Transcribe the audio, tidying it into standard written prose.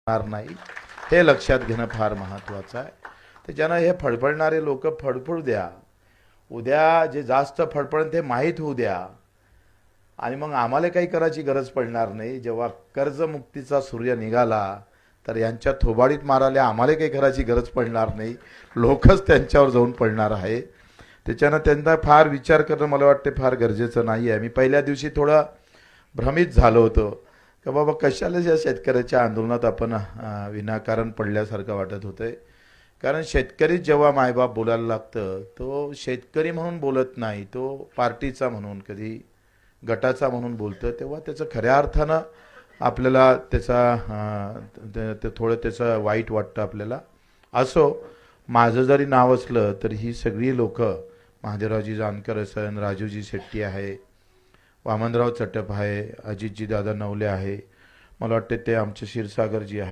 नाही हे लक्षात घेणं फार महत्त्वाचं आहे. त्याच्यानं हे फडफडणारे लोक फडफडू द्या. उद्या जे जास्त फडफडन ते माहीत होऊ द्या आणि मग आम्हाला काही करायची गरज पडणार नाही. जेव्हा कर्जमुक्तीचा सूर्य निघाला तर यांच्या थोबाडीत मारायला आम्हाला काही करायची गरज पडणार नाही. लोकच त्यांच्यावर जाऊन पडणार आहे. त्याच्यानं त्यांना फार विचार करणं मला वाटते फार गरजेचं नाही आहे. मी पहिल्या दिवशी थोडा भ्रमित झालो होतो का बाबा कशाला या शेतकऱ्याच्या आंदोलनात आपण विनाकारण पडल्यासारखं वाटत होतंय. कारण शेतकरी जेव्हा मायबाप बोलायला लागतं तो शेतकरी म्हणून बोलत नाही, तो पार्टीचा म्हणून कधी गटाचा म्हणून बोलतं. तेव्हा त्याचं खऱ्या अर्थानं आपल्याला त्याचा थोडं त्याचं वाईट वाटतं आपल्याला. असो, माझं जरी नाव असलं तर ही सगळी लोक महादेवरावजी जानकर असन, राजूजी शेट्टी आहे, वामनराव चटप आहे, अजितजी दादा नवले आहे, मला वाटते ते आमचे क्षीरसागरजी आहे.